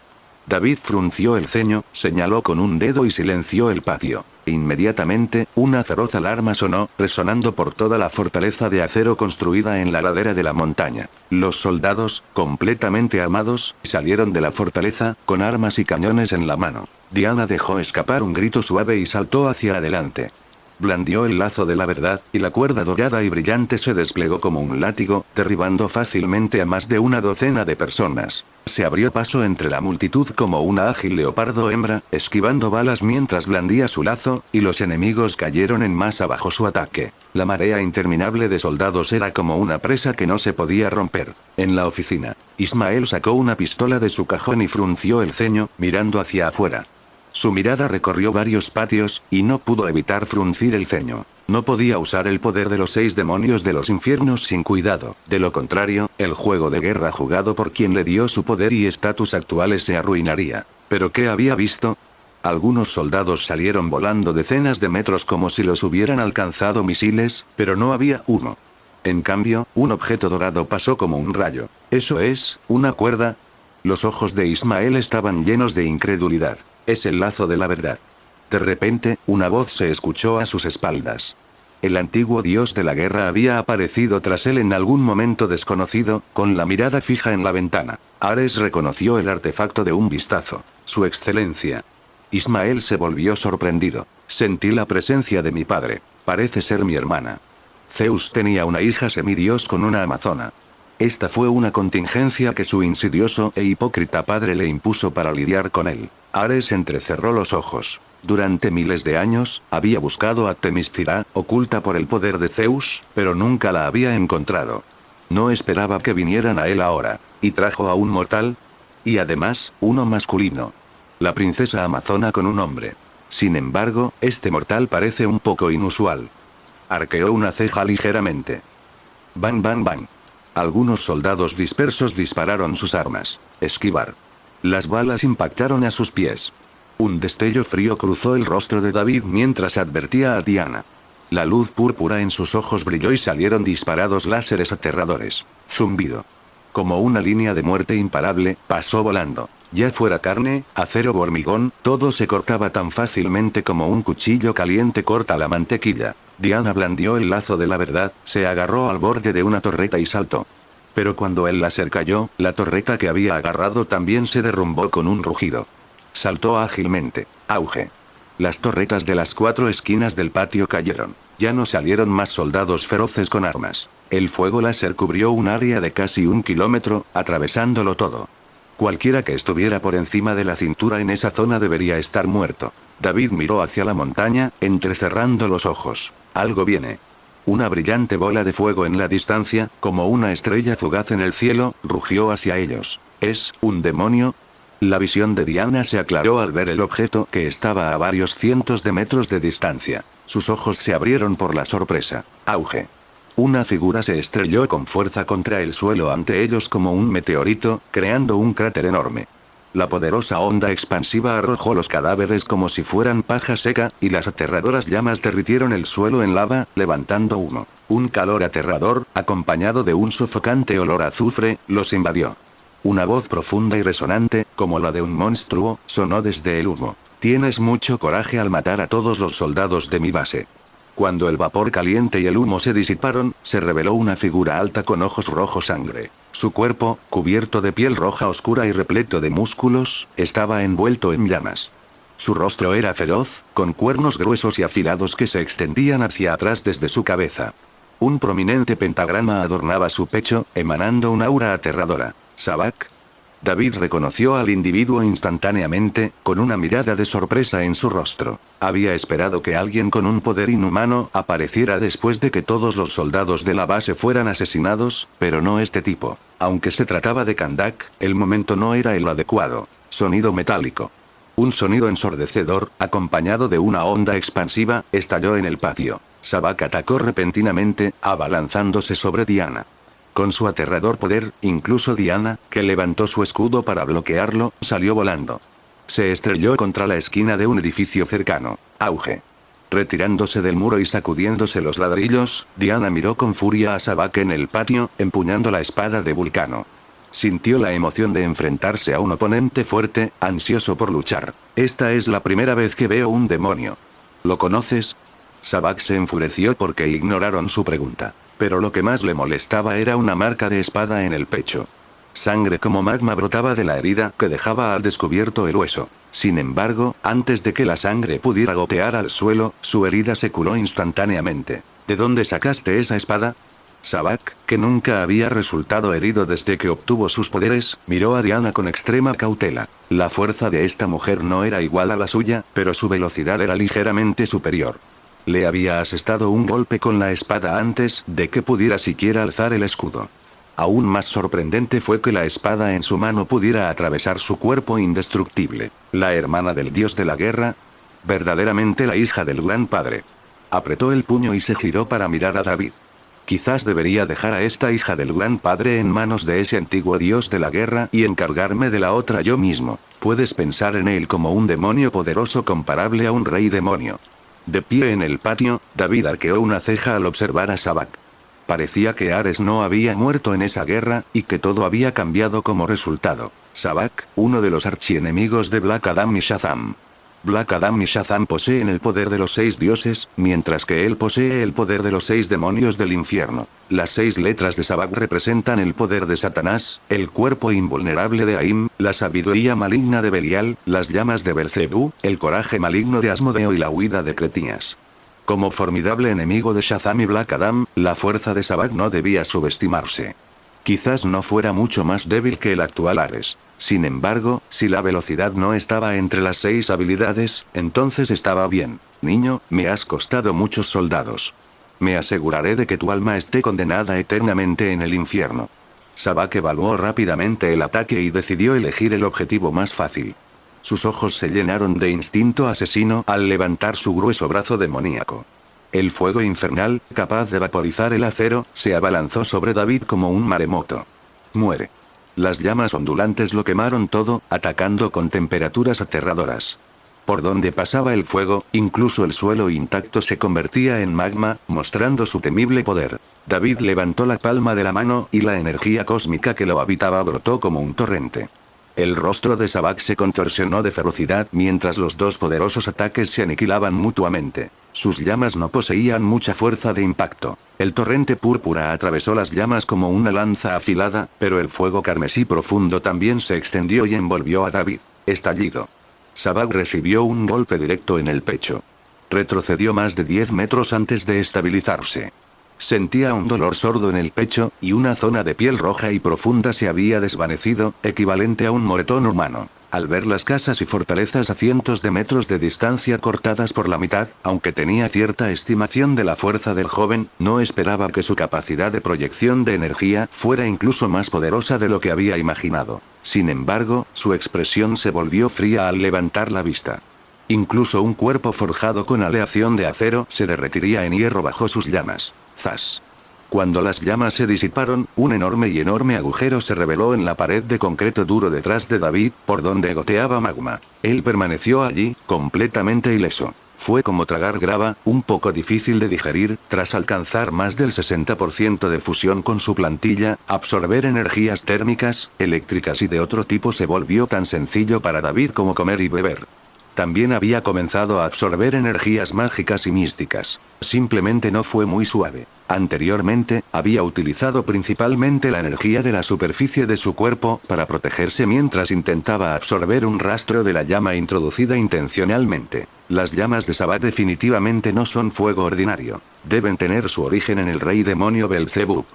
David frunció el ceño, señaló con un dedo y silenció el patio. Inmediatamente, una feroz alarma sonó, resonando por toda la fortaleza de acero construida en la ladera de la montaña. Los soldados, completamente armados, salieron de la fortaleza, con armas y cañones en la mano. Diana dejó escapar un grito suave y saltó hacia adelante. Blandió el lazo de la verdad, y la cuerda dorada y brillante se desplegó como un látigo, derribando fácilmente a más de una docena de personas. Se abrió paso entre la multitud como una ágil leopardo hembra, esquivando balas mientras blandía su lazo, y los enemigos cayeron en masa bajo su ataque. La marea interminable de soldados era como una presa que no se podía romper. En la oficina, Ismael sacó una pistola de su cajón y frunció el ceño, mirando hacia afuera. Su mirada recorrió varios patios, y no pudo evitar fruncir el ceño. No podía usar el poder de los 6 demonios de los infiernos sin cuidado. De lo contrario, el juego de guerra jugado por quien le dio su poder y estatus actuales se arruinaría. ¿Pero qué había visto? Algunos soldados salieron volando decenas de metros como si los hubieran alcanzado misiles, pero no había uno. En cambio, un objeto dorado pasó como un rayo. ¿Eso es, una cuerda? Los ojos de Ismael estaban llenos de incredulidad. Es el lazo de la verdad. De repente, una voz se escuchó a sus espaldas. El antiguo dios de la guerra había aparecido tras él en algún momento desconocido, con la mirada fija en la ventana. Ares reconoció el artefacto de un vistazo. Su excelencia. Ismael se volvió sorprendido. Sentí la presencia de mi padre. Parece ser mi hermana. Zeus tenía una hija semidios con una amazona. Esta fue una contingencia que su insidioso e hipócrita padre le impuso para lidiar con él. Ares entrecerró los ojos. Durante miles de años, había buscado a Temístira, oculta por el poder de Zeus, pero nunca la había encontrado. No esperaba que vinieran a él ahora. ¿Y trajo a un mortal? Y además, uno masculino. La princesa amazona con un hombre. Sin embargo, este mortal parece un poco inusual. Arqueó una ceja ligeramente. Bang bang bang. Algunos soldados dispersos dispararon sus armas. Esquivar. Las balas impactaron a sus pies. Un destello frío cruzó el rostro de David mientras advertía a Diana. La luz púrpura en sus ojos brilló y salieron disparados láseres aterradores. Zumbido. Como una línea de muerte imparable, pasó volando. Ya fuera carne, acero o hormigón, todo se cortaba tan fácilmente como un cuchillo caliente corta la mantequilla. Diana blandió el lazo de la verdad, se agarró al borde de una torreta y saltó. Pero cuando el láser cayó, la torreta que había agarrado también se derrumbó con un rugido. Saltó ágilmente. Auge. Las torretas de las 4 esquinas del patio cayeron. Ya no salieron más soldados feroces con armas. El fuego láser cubrió un área de casi 1 kilómetro, atravesándolo todo. Cualquiera que estuviera por encima de la cintura en esa zona debería estar muerto. David miró hacia la montaña, entrecerrando los ojos. Algo viene. Una brillante bola de fuego en la distancia, como una estrella fugaz en el cielo, rugió hacia ellos. ¿Es un demonio? La visión de Diana se aclaró al ver el objeto que estaba a varios cientos de metros de distancia. Sus ojos se abrieron por la sorpresa. Auge. Una figura se estrelló con fuerza contra el suelo ante ellos como un meteorito, creando un cráter enorme. La poderosa onda expansiva arrojó los cadáveres como si fueran paja seca, y las aterradoras llamas derritieron el suelo en lava, levantando humo. Un calor aterrador, acompañado de un sofocante olor a azufre, los invadió. Una voz profunda y resonante, como la de un monstruo, sonó desde el humo. Tienes mucho coraje al matar a todos los soldados de mi base. Cuando el vapor caliente y el humo se disiparon, se reveló una figura alta con ojos rojo sangre. Su cuerpo, cubierto de piel roja oscura y repleto de músculos, estaba envuelto en llamas. Su rostro era feroz, con cuernos gruesos y afilados que se extendían hacia atrás desde su cabeza. Un prominente pentagrama adornaba su pecho, emanando un aura aterradora. ¿Sabak? David reconoció al individuo instantáneamente, con una mirada de sorpresa en su rostro. Había esperado que alguien con un poder inhumano apareciera después de que todos los soldados de la base fueran asesinados, pero no este tipo. Aunque se trataba de Kandak, el momento no era el adecuado. Sonido metálico. Un sonido ensordecedor, acompañado de una onda expansiva, estalló en el patio. Sabak atacó repentinamente, abalanzándose sobre Diana. Con su aterrador poder, incluso Diana, que levantó su escudo para bloquearlo, salió volando. Se estrelló contra la esquina de un edificio cercano. Auge. Retirándose del muro y sacudiéndose los ladrillos, Diana miró con furia a Sabak en el patio, empuñando la espada de Vulcano. Sintió la emoción de enfrentarse a un oponente fuerte, ansioso por luchar. Esta es la primera vez que veo un demonio. ¿Lo conoces? Sabak se enfureció porque ignoraron su pregunta. Pero lo que más le molestaba era una marca de espada en el pecho. Sangre como magma brotaba de la herida que dejaba al descubierto el hueso. Sin embargo, antes de que la sangre pudiera gotear al suelo, su herida se curó instantáneamente. ¿De dónde sacaste esa espada? Sabak, que nunca había resultado herido desde que obtuvo sus poderes, miró a Diana con extrema cautela. La fuerza de esta mujer no era igual a la suya, pero su velocidad era ligeramente superior. Le había asestado un golpe con la espada antes de que pudiera siquiera alzar el escudo. Aún más sorprendente fue que la espada en su mano pudiera atravesar su cuerpo indestructible. La hermana del dios de la guerra. Verdaderamente la hija del Gran Padre. Apretó el puño y se giró para mirar a David. Quizás debería dejar a esta hija del Gran Padre en manos de ese antiguo dios de la guerra y encargarme de la otra yo mismo. Puedes pensar en él como un demonio poderoso comparable a un rey demonio. De pie en el patio, David arqueó una ceja al observar a Sabak. Parecía que Ares no había muerto en esa guerra, y que todo había cambiado como resultado. Sabak, uno de los archienemigos de Black Adam y Shazam. Black Adam y Shazam poseen el poder de los 6 dioses, mientras que él posee el poder de los 6 demonios del infierno. Las 6 letras de Sabak representan el poder de Satanás, el cuerpo invulnerable de Aim, la sabiduría maligna de Belial, las llamas de Belcebú, el coraje maligno de Asmodeo y la huida de Cretías. Como formidable enemigo de Shazam y Black Adam, la fuerza de Sabak no debía subestimarse. Quizás no fuera mucho más débil que el actual Ares. Sin embargo, si la velocidad no estaba entre las 6 habilidades, entonces estaba bien. Niño, me has costado muchos soldados. Me aseguraré de que tu alma esté condenada eternamente en el infierno. Sabak evaluó rápidamente el ataque y decidió elegir el objetivo más fácil. Sus ojos se llenaron de instinto asesino al levantar su grueso brazo demoníaco. El fuego infernal, capaz de vaporizar el acero, se abalanzó sobre David como un maremoto. Muere. Las llamas ondulantes lo quemaron todo, atacando con temperaturas aterradoras. Por donde pasaba el fuego, incluso el suelo intacto se convertía en magma, mostrando su temible poder. David levantó la palma de la mano y la energía cósmica que lo habitaba brotó como un torrente. El rostro de Sabak se contorsionó de ferocidad mientras los dos poderosos ataques se aniquilaban mutuamente. Sus llamas no poseían mucha fuerza de impacto. El torrente púrpura atravesó las llamas como una lanza afilada, pero el fuego carmesí profundo también se extendió y envolvió a David. Estallido. Sabak recibió un golpe directo en el pecho. Retrocedió más de 10 metros antes de estabilizarse. Sentía un dolor sordo en el pecho, y una zona de piel roja y profunda se había desvanecido, equivalente a un moretón humano. Al ver las casas y fortalezas a cientos de metros de distancia cortadas por la mitad, aunque tenía cierta estimación de la fuerza del joven, no esperaba que su capacidad de proyección de energía fuera incluso más poderosa de lo que había imaginado. Sin embargo, su expresión se volvió fría al levantar la vista. Incluso un cuerpo forjado con aleación de acero se derretiría en hierro bajo sus llamas. ¡Zas! Cuando las llamas se disiparon, un enorme agujero se reveló en la pared de concreto duro detrás de David, por donde goteaba magma. Él permaneció allí, completamente ileso. Fue como tragar grava, un poco difícil de digerir, tras alcanzar más del 60% de fusión con su plantilla, absorber energías térmicas, eléctricas y de otro tipo se volvió tan sencillo para David como comer y beber. También había comenzado a absorber energías mágicas y místicas. Simplemente no fue muy suave. Anteriormente, había utilizado principalmente la energía de la superficie de su cuerpo para protegerse mientras intentaba absorber un rastro de la llama introducida intencionalmente. Las llamas de Sabak definitivamente no son fuego ordinario. Deben tener su origen en el rey demonio Belzebub.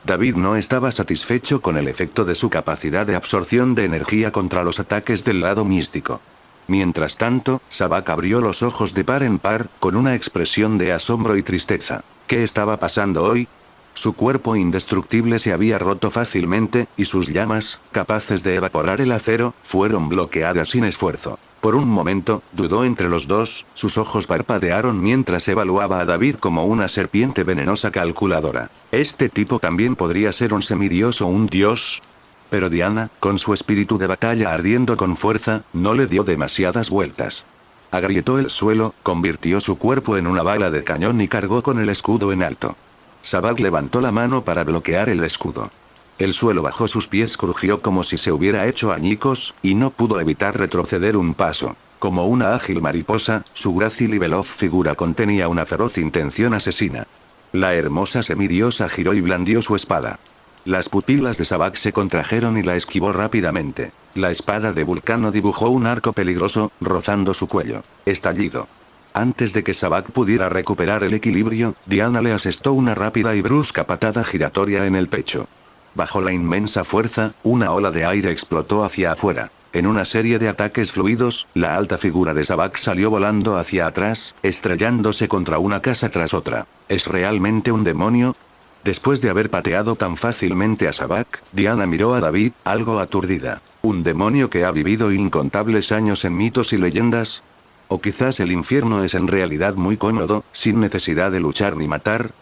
David no estaba satisfecho con el efecto de su capacidad de absorción de energía contra los ataques del lado místico. Mientras tanto, Sabak abrió los ojos de par en par, con una expresión de asombro y tristeza. ¿Qué estaba pasando hoy? Su cuerpo indestructible se había roto fácilmente, y sus llamas, capaces de evaporar el acero, fueron bloqueadas sin esfuerzo. Por un momento, dudó entre los dos, sus ojos parpadearon mientras evaluaba a David como una serpiente venenosa calculadora. ¿Este tipo también podría ser un semidios o un dios? Pero Diana, con su espíritu de batalla ardiendo con fuerza, no le dio demasiadas vueltas. Agrietó el suelo, convirtió su cuerpo en una bala de cañón y cargó con el escudo en alto. Sabak levantó la mano para bloquear el escudo. El suelo bajo sus pies crujió como si se hubiera hecho añicos, y no pudo evitar retroceder un paso. Como una ágil mariposa, su grácil y veloz figura contenía una feroz intención asesina. La hermosa semidiosa giró y blandió su espada. Las pupilas de Sabak se contrajeron y la esquivó rápidamente. La espada de Vulcano dibujó un arco peligroso, rozando su cuello. Estallido. Antes de que Sabak pudiera recuperar el equilibrio, Diana le asestó una rápida y brusca patada giratoria en el pecho. Bajo la inmensa fuerza, una ola de aire explotó hacia afuera. En una serie de ataques fluidos, la alta figura de Sabak salió volando hacia atrás, estrellándose contra una casa tras otra. ¿Es realmente un demonio? Después de haber pateado tan fácilmente a Sabak, Diana miró a David, algo aturdida. ¿Un demonio que ha vivido incontables años en mitos y leyendas? ¿O quizás el infierno es en realidad muy cómodo, sin necesidad de luchar ni matar?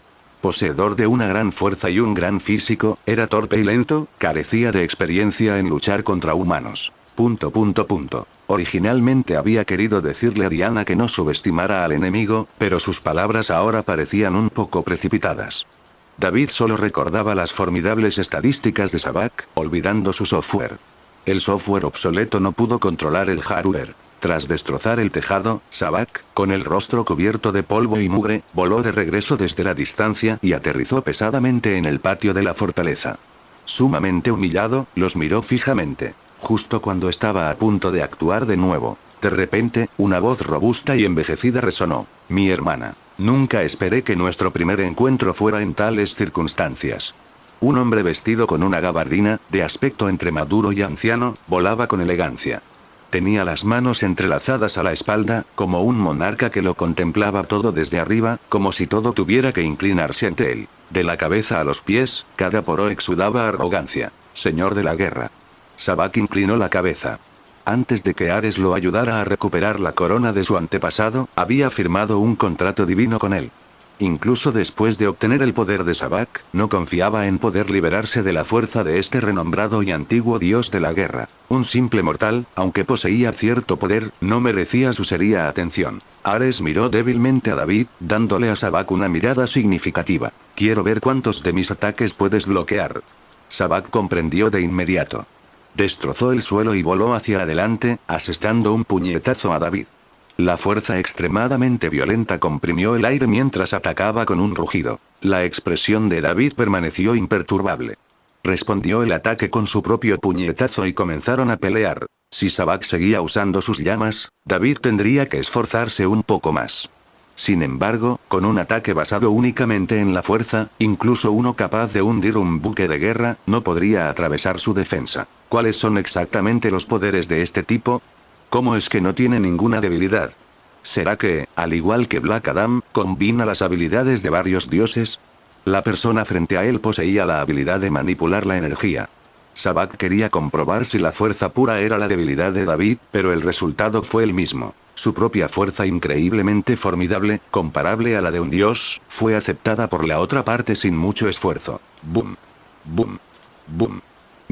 Poseedor de una gran fuerza y un gran físico, era torpe y lento, carecía de experiencia en luchar contra humanos. Originalmente había querido decirle a Diana que no subestimara al enemigo, pero sus palabras ahora parecían un poco precipitadas. David solo recordaba las formidables estadísticas de Sabak, olvidando su software. El software obsoleto no pudo controlar el hardware. Tras destrozar el tejado, Sabak, con el rostro cubierto de polvo y mugre, voló de regreso desde la distancia y aterrizó pesadamente en el patio de la fortaleza. Sumamente humillado, los miró fijamente. Justo cuando estaba a punto de actuar de nuevo, de repente, una voz robusta y envejecida resonó. Mi hermana. Nunca esperé que nuestro primer encuentro fuera en tales circunstancias. Un hombre vestido con una gabardina, de aspecto entre maduro y anciano, volaba con elegancia. Tenía las manos entrelazadas a la espalda, como un monarca que lo contemplaba todo desde arriba, como si todo tuviera que inclinarse ante él. De la cabeza a los pies, cada poro exudaba arrogancia. Señor de la guerra. Sabak inclinó la cabeza. Antes de que Ares lo ayudara a recuperar la corona de su antepasado, había firmado un contrato divino con él. Incluso después de obtener el poder de Sabak, no confiaba en poder liberarse de la fuerza de este renombrado y antiguo dios de la guerra. Un simple mortal, aunque poseía cierto poder, no merecía su seria atención. Ares miró débilmente a David, dándole a Sabak una mirada significativa. Quiero ver cuántos de mis ataques puedes bloquear. Sabak comprendió de inmediato. Destrozó el suelo y voló hacia adelante, asestando un puñetazo a David. La fuerza extremadamente violenta comprimió el aire mientras atacaba con un rugido. La expresión de David permaneció imperturbable. Respondió el ataque con su propio puñetazo y comenzaron a pelear. Si Sabak seguía usando sus llamas, David tendría que esforzarse un poco más. Sin embargo, con un ataque basado únicamente en la fuerza, incluso uno capaz de hundir un buque de guerra, no podría atravesar su defensa. ¿Cuáles son exactamente los poderes de este tipo? ¿Cómo es que no tiene ninguna debilidad? ¿Será que, al igual que Black Adam, combina las habilidades de varios dioses? La persona frente a él poseía la habilidad de manipular la energía. Sabak quería comprobar si la fuerza pura era la debilidad de David, pero el resultado fue el mismo. Su propia fuerza increíblemente formidable, comparable a la de un dios, fue aceptada por la otra parte sin mucho esfuerzo. ¡Bum! ¡Bum! ¡Bum!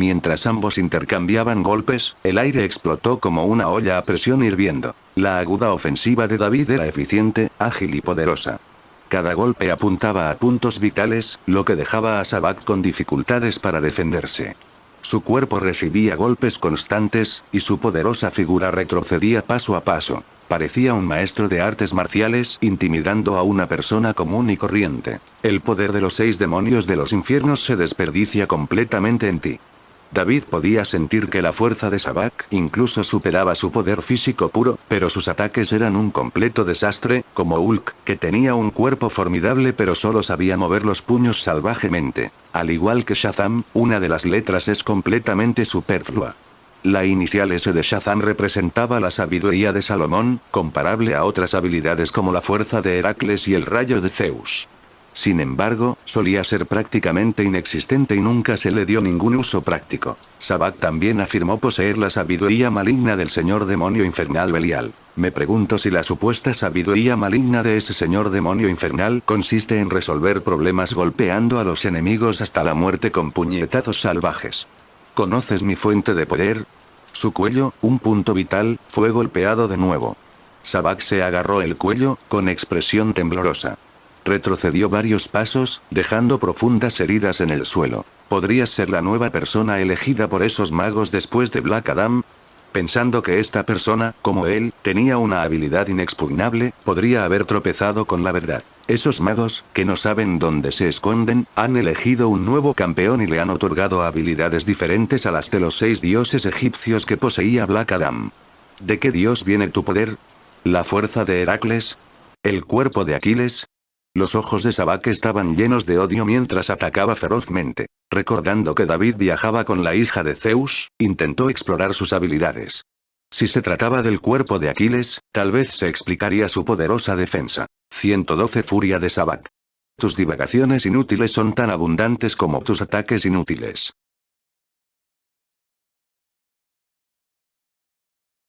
Mientras ambos intercambiaban golpes, el aire explotó como una olla a presión hirviendo. La aguda ofensiva de David era eficiente, ágil y poderosa. Cada golpe apuntaba a puntos vitales, lo que dejaba a Sabak con dificultades para defenderse. Su cuerpo recibía golpes constantes, y su poderosa figura retrocedía paso a paso. Parecía un maestro de artes marciales intimidando a una persona común y corriente. El poder de los 6 demonios de los infiernos se desperdicia completamente en ti. David podía sentir que la fuerza de Sabak incluso superaba su poder físico puro, pero sus ataques eran un completo desastre, como Hulk, que tenía un cuerpo formidable pero solo sabía mover los puños salvajemente. Al igual que Shazam, una de las letras es completamente superflua. La inicial S de Shazam representaba la sabiduría de Salomón, comparable a otras habilidades como la fuerza de Heracles y el rayo de Zeus. Sin embargo, solía ser prácticamente inexistente y nunca se le dio ningún uso práctico. Sabak también afirmó poseer la sabiduría maligna del señor demonio infernal Belial. Me pregunto si la supuesta sabiduría maligna de ese señor demonio infernal consiste en resolver problemas golpeando a los enemigos hasta la muerte con puñetazos salvajes. ¿Conoces mi fuente de poder? Su cuello, un punto vital, fue golpeado de nuevo. Sabak se agarró el cuello, con expresión temblorosa. Retrocedió varios pasos, dejando profundas heridas en el suelo. ¿Podrías ser la nueva persona elegida por esos magos después de Black Adam? Pensando que esta persona, como él, tenía una habilidad inexpugnable, podría haber tropezado con la verdad. Esos magos, que no saben dónde se esconden, han elegido un nuevo campeón y le han otorgado habilidades diferentes a las de los 6 dioses egipcios que poseía Black Adam. ¿De qué dios viene tu poder? ¿La fuerza de Heracles? ¿El cuerpo de Aquiles? Los ojos de Sabak estaban llenos de odio mientras atacaba ferozmente. Recordando que David viajaba con la hija de Zeus, intentó explorar sus habilidades. Si se trataba del cuerpo de Aquiles, tal vez se explicaría su poderosa defensa. 112 Furia de Sabak. Tus divagaciones inútiles son tan abundantes como tus ataques inútiles.